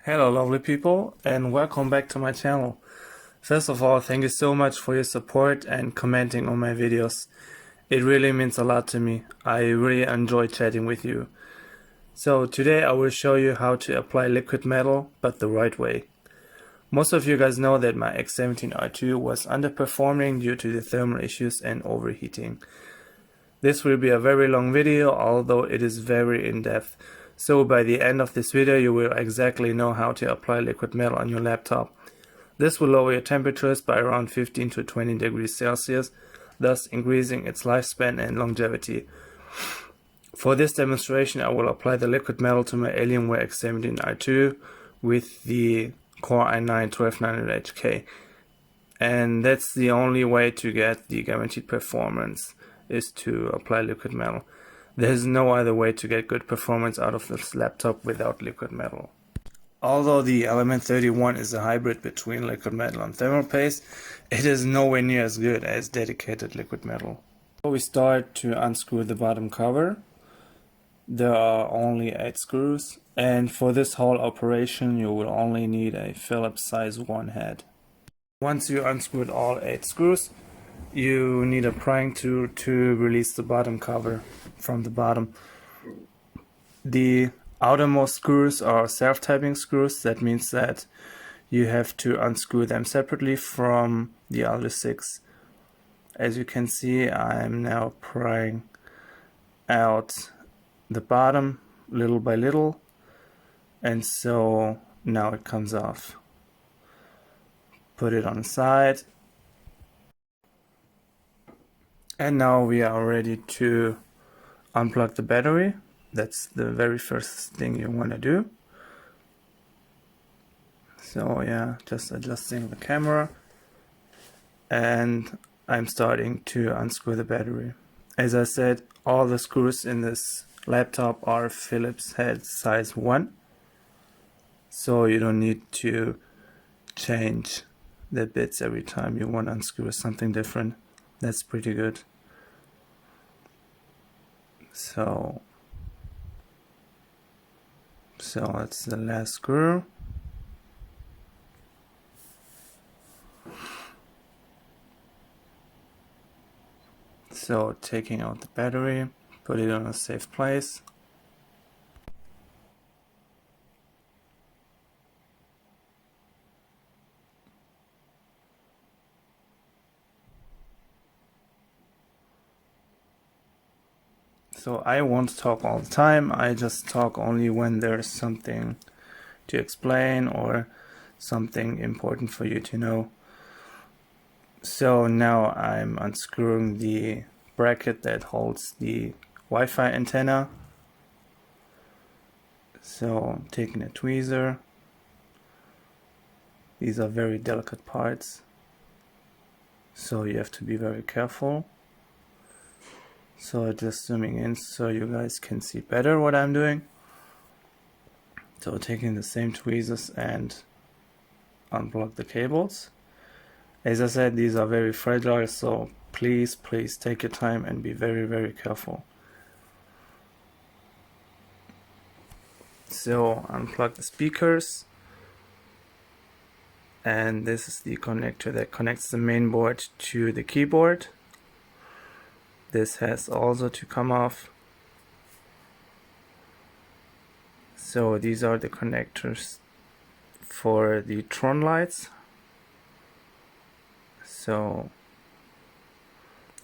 Hello lovely people, and welcome back to my channel. First of all, thank you so much for your support and commenting on my videos. It really means a lot to me. I really enjoy chatting with you. So today I will show you how to apply liquid metal, but the right way. Most of you guys know that my X17R2 was underperforming due to the thermal issues and overheating. This will be a very long video, although it is very in-depth. So by the end of this video you will exactly know how to apply liquid metal on your laptop. This will lower your temperatures by around 15 to 20 degrees Celsius, thus increasing its lifespan and longevity. For this demonstration I will apply the liquid metal to my Alienware X17R2 with the Core i9-12900HK. And that's the only way to get the guaranteed performance, is to apply liquid metal. There's no other way to get good performance out of this laptop without liquid metal. Although the Element 31 is a hybrid between liquid metal and thermal paste, it is nowhere near as good as dedicated liquid metal. So we start to unscrew the bottom cover. There are only 8 screws, and for this whole operation you will only need a Phillips size 1 head. Once you unscrewed all 8 screws, you need a prying tool to release the bottom cover from the bottom. The outermost screws are self-tapping screws. That means that you have to unscrew them separately from the other 6. As you can see, I'm now prying out the bottom little by little, and so now it comes off. Put it on the side. And now we are ready to unplug the battery. That's the very first thing you want to do. So yeah, just adjusting the camera, and I'm starting to unscrew the battery. As I said, all the screws in this laptop are Phillips head size 1, so you don't need to change the bits every time you want to unscrew something different. That's pretty good. So that's the last screw. So taking out the battery, put it on a safe place. So I won't talk all the time, I just talk only when there's something to explain or something important for you to know. So now I'm unscrewing the bracket that holds the Wi-Fi antenna. So taking a tweezer. These are very delicate parts, so you have to be very careful. So just zooming in so you guys can see better what I'm doing. So taking the same tweezers and unplug the cables. As I said, these are very fragile, so please take your time and be very careful. So unplug the speakers, and this is the connector that connects the main board to the keyboard. This has also to come off. So these are the connectors for the Tron lights. So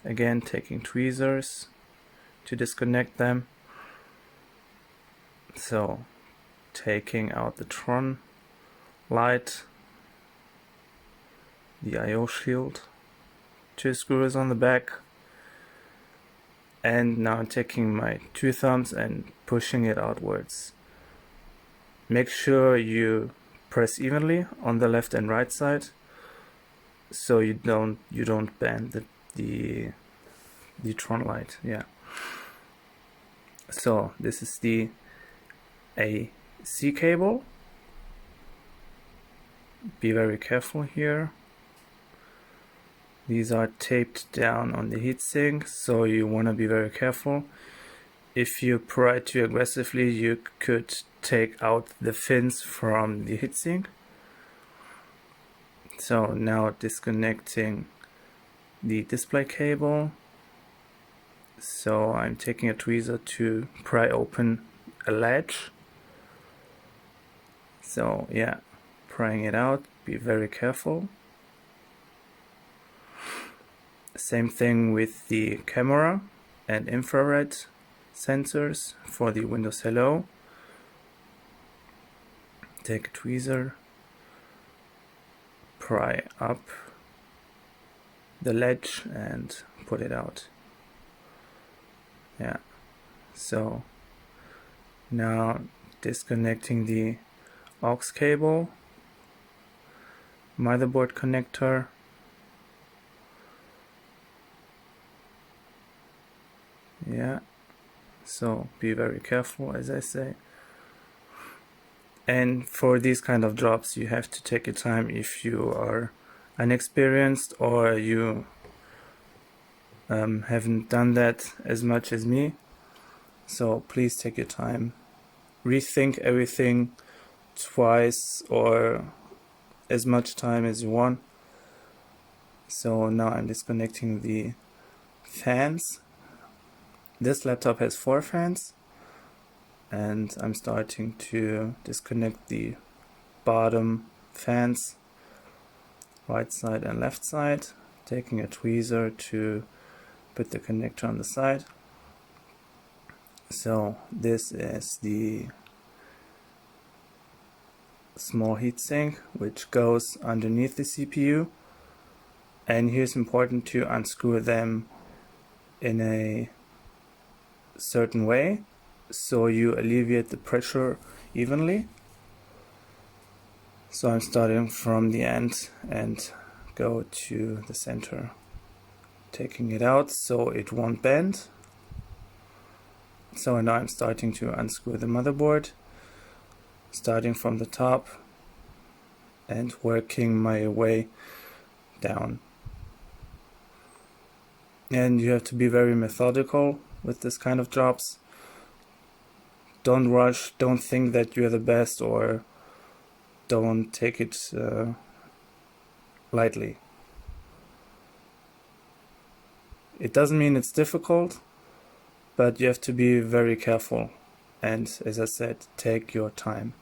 again, taking tweezers to disconnect them. So taking out the Tron light, the I/O shield, 2 screws on the back, and now I'm taking my 2 thumbs and pushing it outwards. Make sure you press evenly on the left and right side, so you don't bend the Tron light. Yeah. So this is the AC cable. Be very careful here. These are taped down on the heatsink, so you want to be very careful. if you pry too aggressively, you could take out the fins from the heatsink. So now disconnecting the display cable. So I'm taking a tweezer to pry open a latch. So yeah, prying it out, be very careful. Same thing with the camera and infrared sensors for the Windows Hello. Take a tweezer, pry up the ledge and put it out. Yeah, so now disconnecting the aux cable, motherboard connector, yeah, so be very careful, as I say. And for these kind of jobs you have to take your time if you are inexperienced or you haven't done that as much as me. So please take your time, rethink everything twice or as much time as you want. So now I'm disconnecting the fans. This laptop has 4 fans, and I'm starting to disconnect the bottom fans, right side and left side, taking a tweezer to put the connector on the side. So this is the small heatsink which goes underneath the CPU, and here's important to unscrew them in a certain way so you alleviate the pressure evenly. So I'm starting from the end and go to the center, taking it out so it won't bend. So now I'm starting to unscrew the motherboard, starting from the top and working my way down. And you have to be very methodical with this kind of jobs. Don't rush, don't think that you're the best, or don't take it lightly. It doesn't mean it's difficult, but you have to be very careful, and as I said, take your time.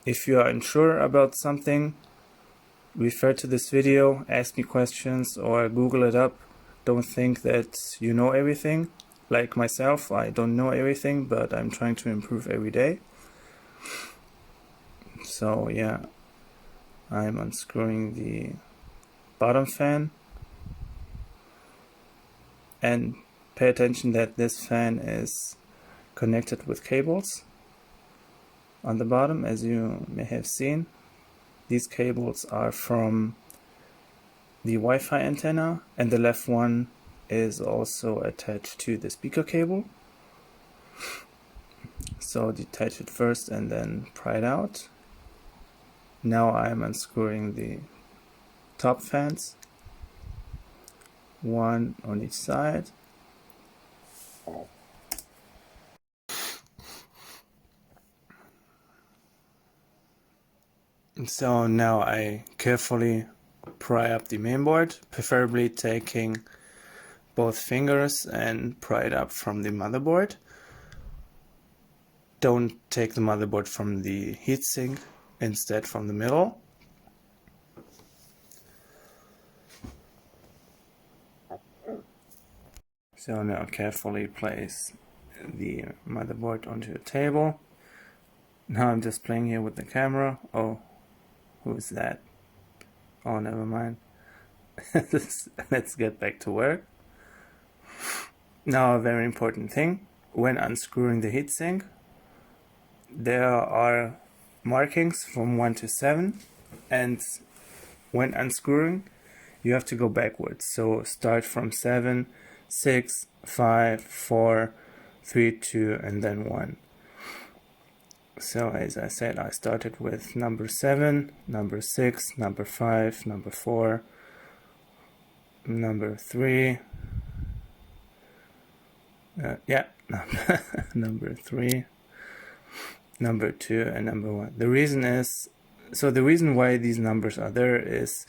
If you are unsure about something, refer to this video, ask me questions, or Google it up. Don't think that you know everything. Like myself, I don't know everything, but I'm trying to improve every day. So yeah, I'm unscrewing the bottom fan, and pay attention that this fan is connected with cables on the bottom, as you may have seen. These cables are from the Wi-Fi antenna, and the left one is also attached to the speaker cable. So detach it first and then pry it out. Now I'm unscrewing the top fans, one on each side. And so now I carefully pry up the mainboard, preferably taking both fingers and pry it up from the motherboard. Don't take the motherboard from the heatsink, instead from the middle. So now carefully place the motherboard onto a table. Now I'm just playing here with the camera. Oh, who is that? Oh, never mind. Let's get back to work. Now a very important thing, when unscrewing the heatsink, there are markings from 1 to 7, and when unscrewing you have to go backwards. So start from 7, 6, 5, 4, 3, 2, and then 1. So as I said, I started with number 7, number 6, number 5, number 4, number 3, Yeah, number 3, number 2, and number 1. The reason is, so the reason why these numbers are there is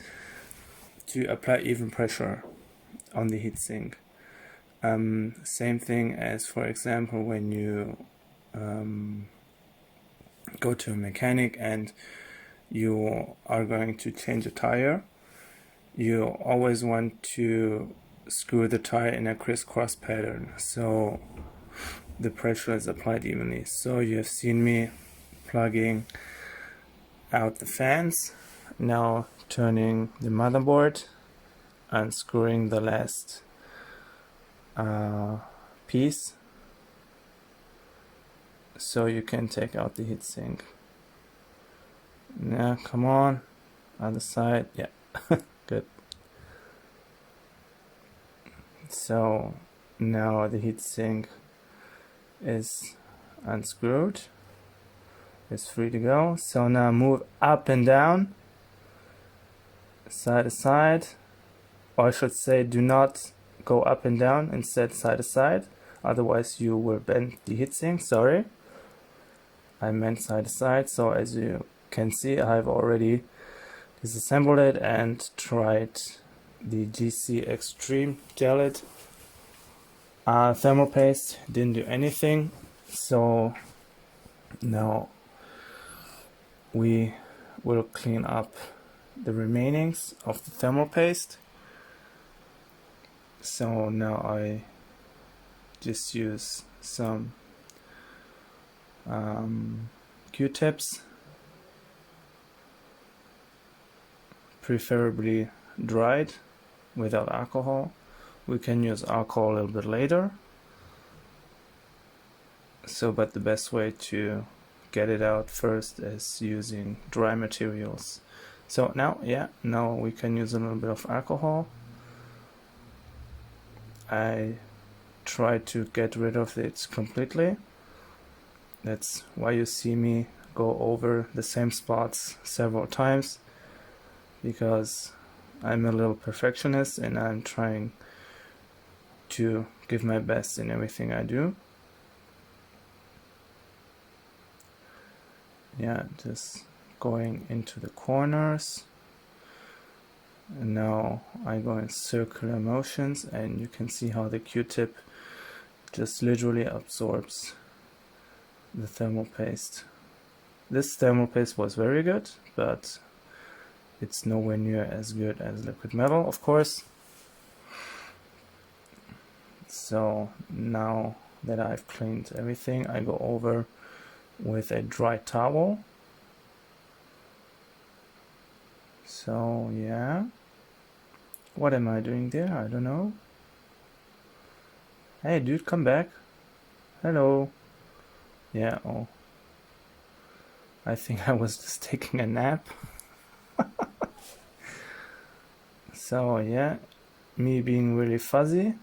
to apply even pressure on the heatsink. Same thing as, for example, when you go to a mechanic and you are going to change a tire, you always want to screw the tire in a crisscross pattern so the pressure is applied evenly. So you have seen me plugging out the fans, now turning the motherboard, unscrewing the last piece so you can take out the heatsink. Now come on, other side, yeah. Good. So now the heatsink is unscrewed, it's free to go. So now move up and down, side to side, or I should say do not go up and down, instead side to side, otherwise you will bend the heatsink. Sorry, I meant side to side. So as you can see, I've already disassembled it and tried the GC Extreme Gelid thermal paste. Didn't do anything, so now we will clean up the remainings of the thermal paste. So now I just use some Q-tips, preferably dried without alcohol. We can use alcohol a little bit later. So, but the best way to get it out first is using dry materials. So now, yeah, now we can use a little bit of alcohol. I try to get rid of it completely. That's why you see me go over the same spots several times, because I'm a little perfectionist and I'm trying to give my best in everything I do. Yeah, just going into the corners. And now I go in circular motions, and you can see how the Q-tip just literally absorbs the thermal paste. This thermal paste was very good, but it's nowhere near as good as liquid metal, of course. So now that I've cleaned everything, I go over with a dry towel. So yeah, what am I doing there? I don't know. Hey dude, come back. Hello. Yeah, oh, I think I was just taking a nap. So yeah, me being really fuzzy.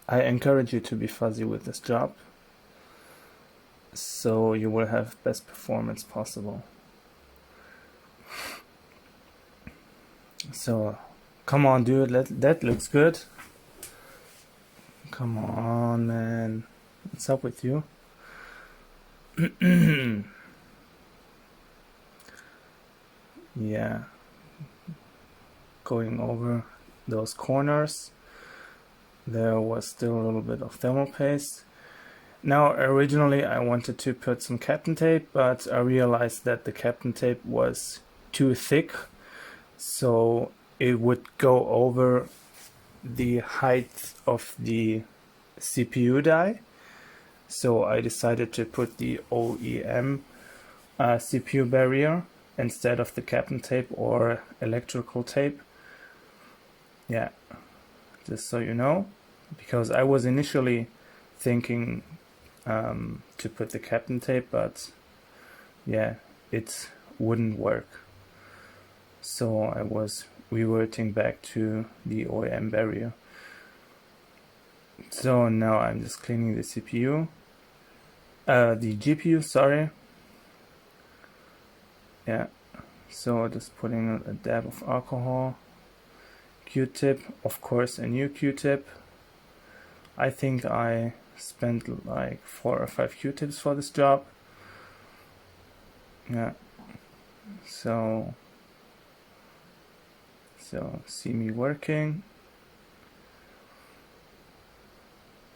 I encourage you to be fuzzy with this job, so you will have best performance possible. So come on dude, that looks good. Come on man, what's up with you? Yeah, going over those corners, there was still a little bit of thermal paste. Now originally I wanted to put some Kapton tape, but I realized that the Kapton tape was too thick, so it would go over the height of the CPU die. So I decided to put the OEM CPU barrier instead of the Kapton tape or electrical tape. Yeah, just so you know, because I was initially thinking to put the Kapton tape, but yeah, it wouldn't work. So I was reverting back to the OEM barrier. So now I'm just cleaning the CPU, the GPU, sorry. Yeah, so just putting a dab of alcohol, Q-tip, of course a new Q-tip, I think I spent like 4 or 5 Q-tips for this job. Yeah. So see me working.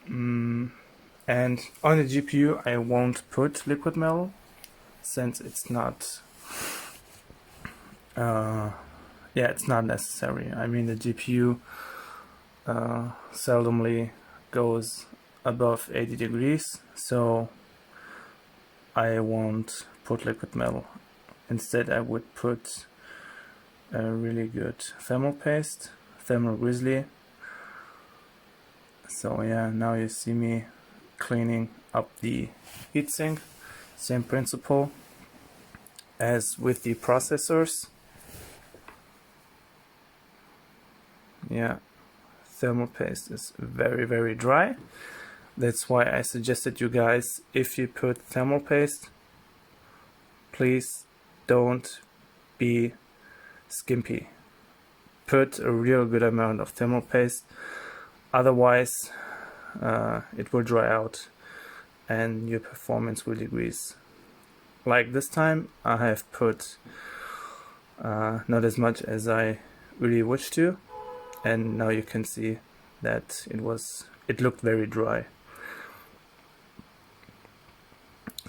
And on the GPU I won't put liquid metal since it's not it's not necessary. I mean, the GPU seldomly goes above 80 degrees, so I won't put liquid metal. Instead I would put a really good thermal paste, thermal grizzly. So yeah, now you see me cleaning up the heatsink. Same principle as with the processors. Yeah, thermal paste is very dry. That's why I suggested you guys, if you put thermal paste, please don't be skimpy. Put a real good amount of thermal paste, otherwise it will dry out and your performance will decrease. Like this time I have put not as much as I really wish to, and now you can see that it looked very dry.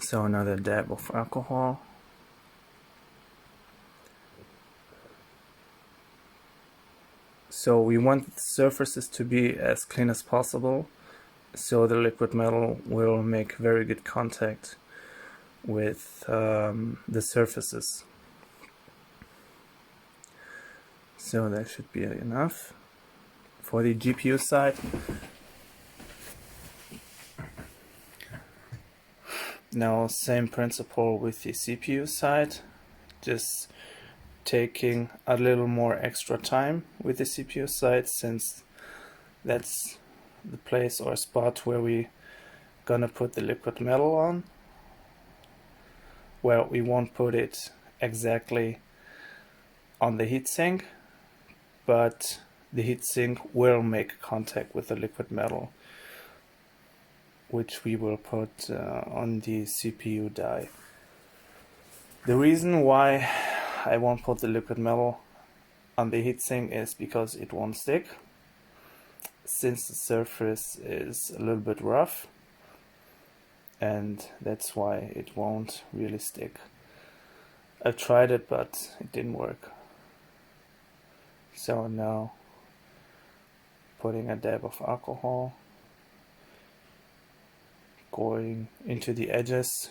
So another dab of alcohol. So we want the surfaces to be as clean as possible, so the liquid metal will make very good contact with the surfaces. So that should be enough. For the GPU side, now same principle with the CPU side, just taking a little more extra time with the CPU side, since that's the place or spot where we gonna put the liquid metal on. Well, we won't put it exactly on the heatsink, but the heatsink will make contact with the liquid metal, which we will put on the CPU die. The reason why I won't put the liquid metal on the heatsink is because it won't stick, since the surface is a little bit rough, and that's why it won't really stick. I've tried it, but it didn't work. So now putting a dab of alcohol, going into the edges,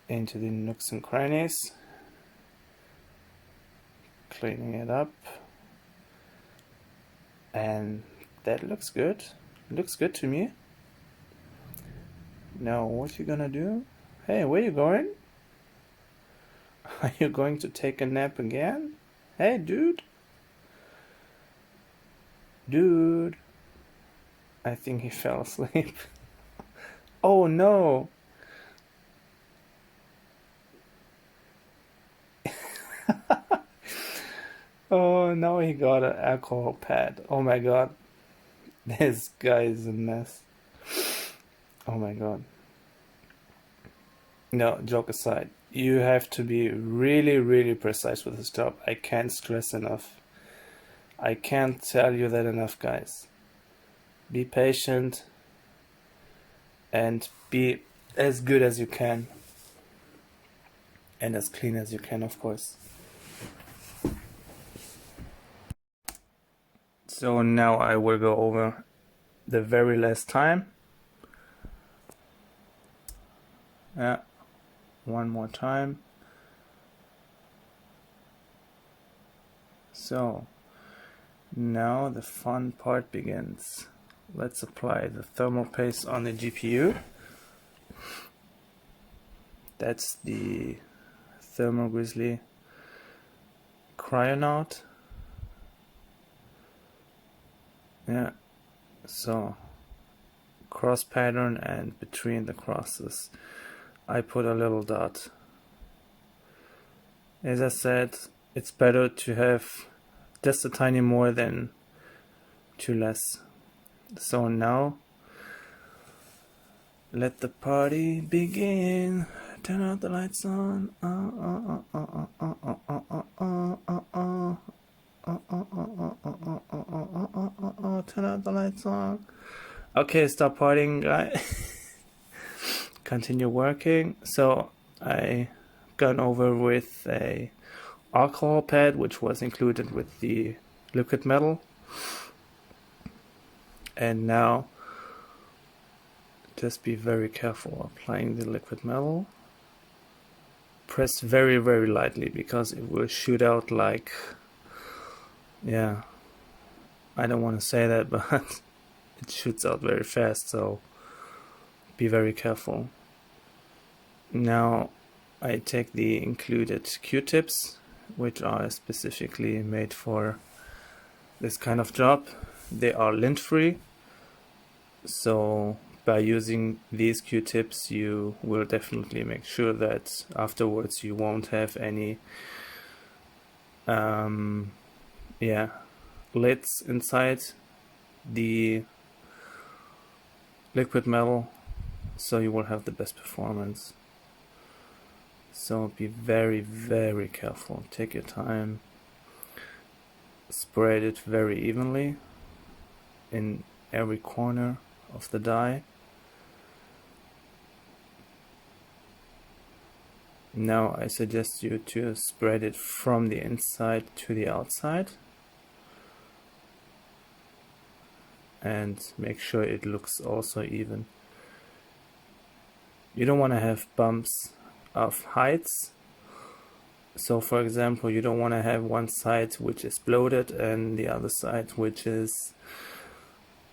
into the nooks and crannies, cleaning it up, and that looks good. Looks good to me. Now what you gonna do? Hey, where you going? Are you going to take a nap again? Hey, dude. Dude. I think he fell asleep. Oh no. Oh, now he got an alcohol pad. Oh my god. This guy is a mess. Oh my god. No, joke aside. You have to be really precise with this job. I can't stress enough. I can't tell you that enough, guys. Be patient and be as good as you can. And as clean as you can, of course. So now I will go over the very last time. Yeah, one more time. So now the fun part begins. Let's apply the thermal paste on the GPU. That's the Thermal Grizzly Cryonaut. Yeah, so cross pattern, and between the crosses I put a little dot. As I said, it's better to have just a tiny more than too less. So now let the party begin. Turn out the lights on. Turn out the lights on. Okay, stop partying, guy. Continue working. So I gone over with a alcohol pad, which was included with the liquid metal. And now just be very careful applying the liquid metal. Press very, very lightly because it will shoot out like, yeah, I don't want to say that, but it shoots out very fast, so be very careful. Now I take the included Q-tips, which are specifically made for this kind of job. They are lint-free, so by using these Q-tips you will definitely make sure that afterwards you won't have any lids inside the liquid metal, so you will have the best performance. So be very, very careful. Take your time. Spread it very evenly in every corner of the die. Now I suggest you to spread it from the inside to the outside and make sure it looks also even. You don't want to have bumps of heights. So for example, you don't want to have one side which is bloated and the other side which is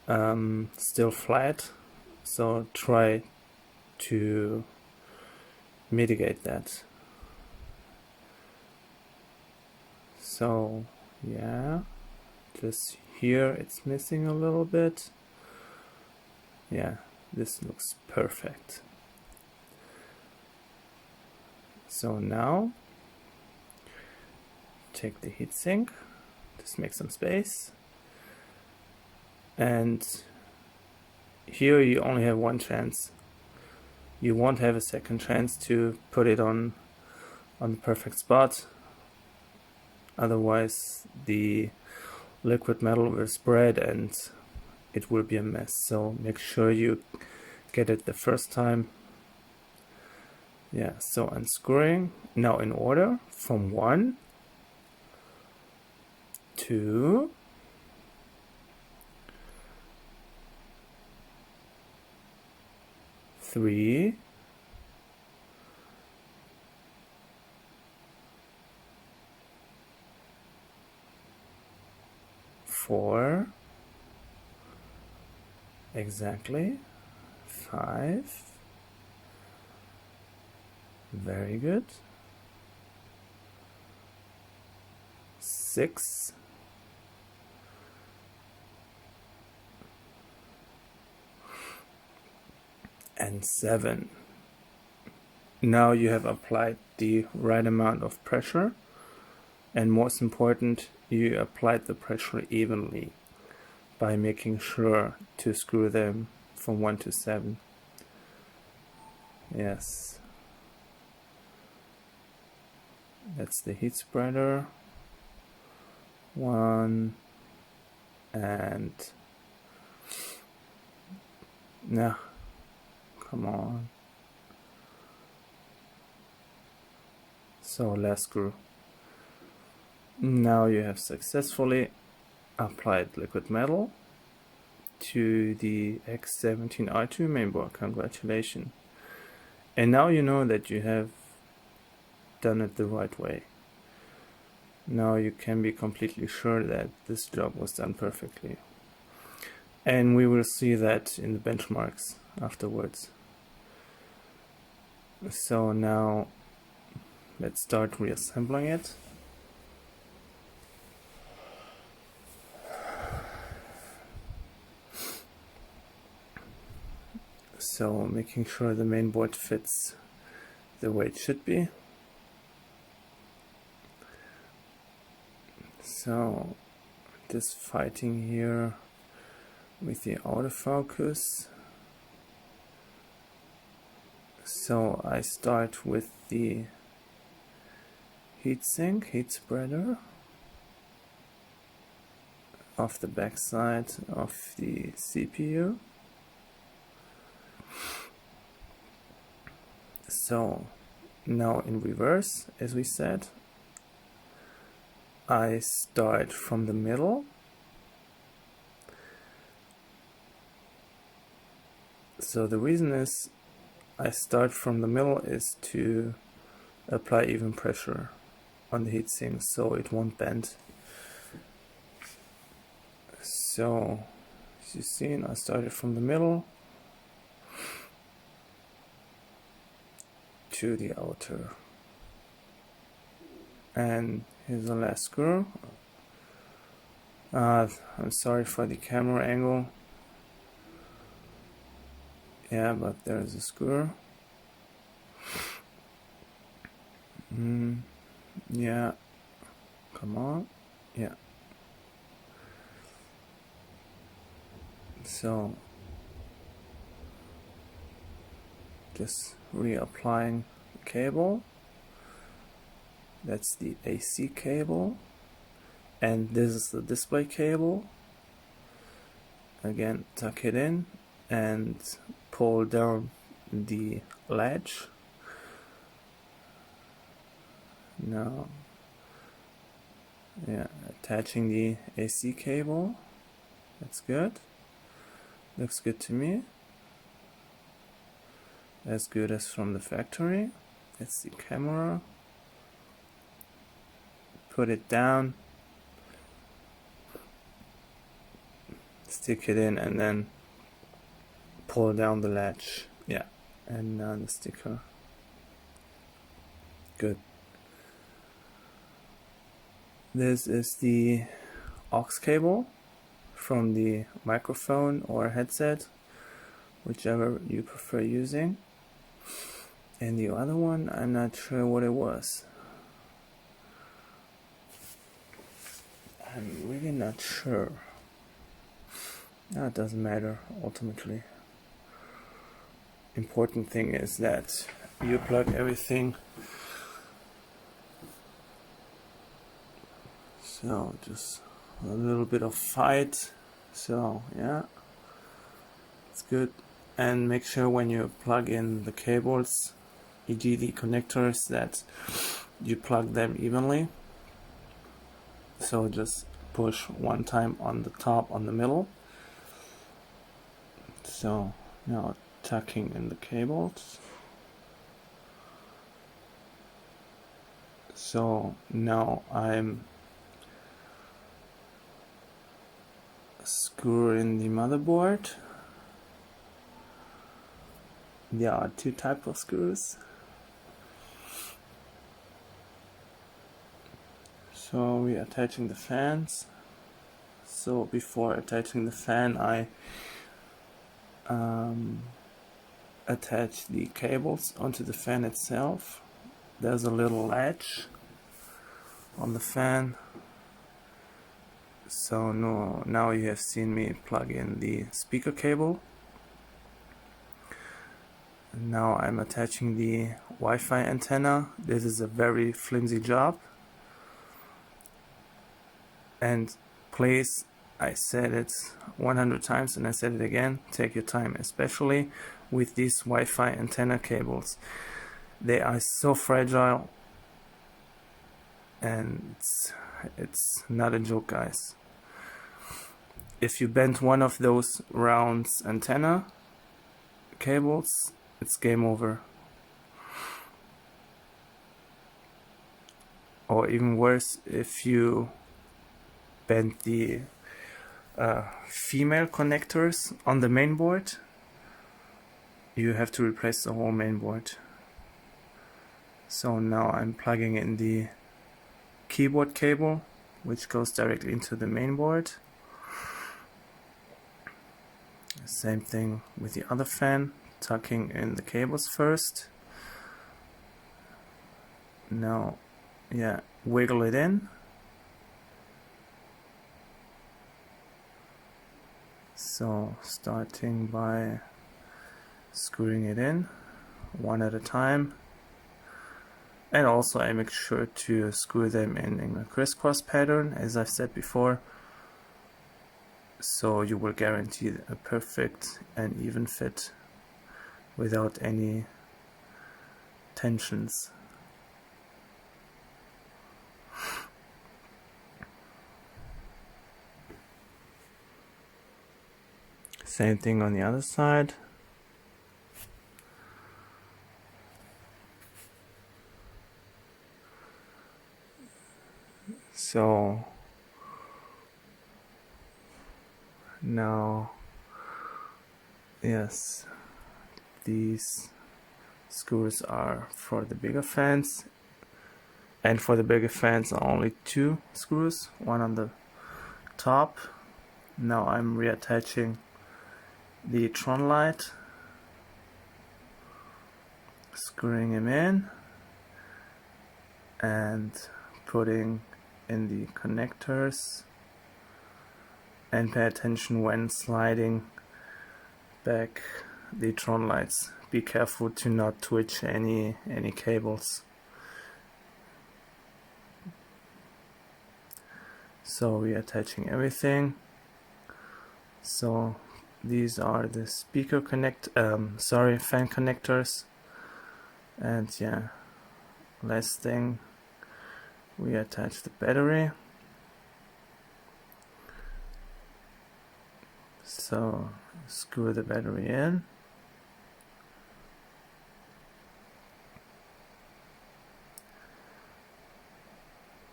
still flat. So try to mitigate that. So yeah, just here it's missing a little bit. Yeah, this looks perfect. So now take the heatsink, just make some space, and here you only have one chance. You won't have a second chance to put it on the perfect spot, otherwise the liquid metal will spread and it will be a mess. So make sure you get it the first time. Yeah, so unscrewing now in order from 1, 2, 3, 4, exactly, 5, very good, 6, and 7. Now you have applied the right amount of pressure, and most important, you applied the pressure evenly by making sure to screw them from 1 to 7. Yes, that's the heat spreader. 1 and nah, come on. So last screw. Now you have successfully applied liquid metal to the X17 R2 mainboard. Congratulations. And now you know that you have done it the right way. Now you can be completely sure that this job was done perfectly. And we will see that in the benchmarks afterwards. So now let's start reassembling it. So making sure the mainboard fits the way it should be. So just fighting here with the autofocus. So I start with the heatsink, heat spreader of the backside of the CPU. So now in reverse, as we said, I start from the middle. So the reason is I start from the middle is to apply even pressure on the heatsink so it won't bend. So as you've seen, I started from the middle to the outer. And here's the last screw. I'm sorry for the camera angle. Yeah, but there's a screw. Yeah, come on. Yeah. So just reapplying the cable. That's the AC cable, and this is the display cable. Again, tuck it in and pull down the latch. Now, yeah, attaching the AC cable. That's good. Looks good to me. As good as from the factory. That's the camera. Put it down. Stick it in and then pull down the latch. Yeah, and the sticker. Good. This is the aux cable from the microphone or headset, whichever you prefer using. And the other one, I'm not sure what it was. I'm really not sure. No, it doesn't matter ultimately. Important thing is that you plug everything. So just a little bit of fight. So yeah, it's good. And make sure when you plug in the cables, e.g. the connectors, that you plug them evenly. So just push one time on the top, on the middle. So now tucking in the cables. So now I'm screwing the motherboard. There are two types of screws. So we're attaching the fans. So before attaching the fan, I attach the cables onto the fan itself. There's a little latch on the fan. So now you have seen me plug in the speaker cable. And now I'm attaching the Wi-Fi antenna. This is a very flimsy job. And please, I said it 100 times and I said it again, take your time, especially with these Wi-Fi antenna cables. They are so fragile and it's not a joke, guys. If you bend one of those round antenna cables, it's game over. Or even worse, if you bend the female connectors on the main board, you have to replace the whole main board. So now I'm plugging in the keyboard cable, which goes directly into the main board. Same thing with the other fan, tucking in the cables first. Now, yeah, wiggle it in. So So starting by screwing it in one at a time, and also I make sure to screw them in a crisscross pattern, as I've said before, so you will guarantee a perfect and even fit without any tensions. Same thing on the other side. So now, yes, these screws are for the bigger fans, and for the bigger fans are only 2 screws, one on the top. Now I'm reattaching the Tron light, screwing him in and putting in the connectors, and pay attention when sliding back the Tron lights. Be careful to not twitch any cables. So we are attaching everything. So these are the speaker fan connectors, and yeah, last thing, we attach the battery. So screw the battery in.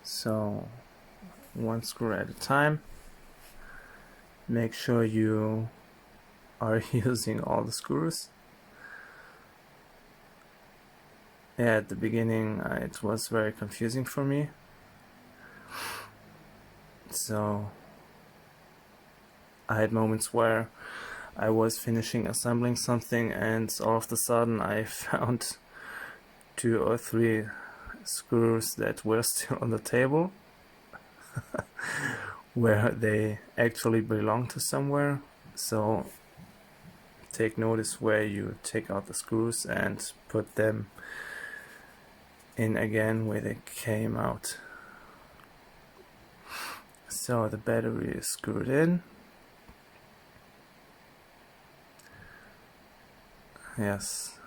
So one screw at a time. Make sure you are using all the screws. Yeah, at the beginning it was very confusing for me. So I had moments where I was finishing assembling something and all of a sudden I found 2 or 3 screws that were still on the table where they actually belong to somewhere. So take notice where you take out the screws and put them in again where they came out. So the battery is screwed in. Yes,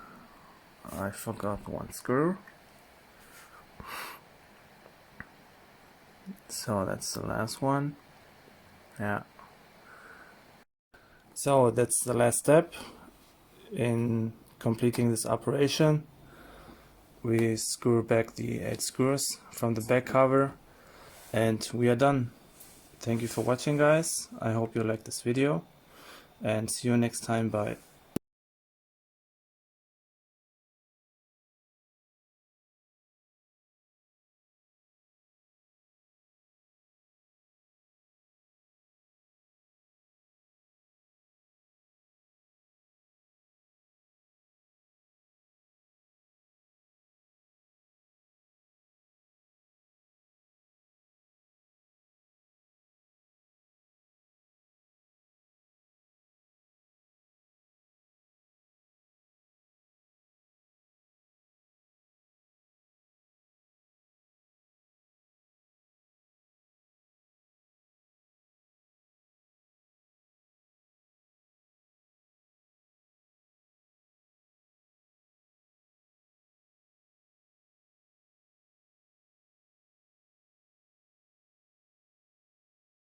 I forgot one screw. So that's the last one. Yeah. So that's the last step in completing this operation. We screw back the 8 screws from the back cover and we are done. Thank you for watching, guys. I hope you liked this video and see you next time. Bye.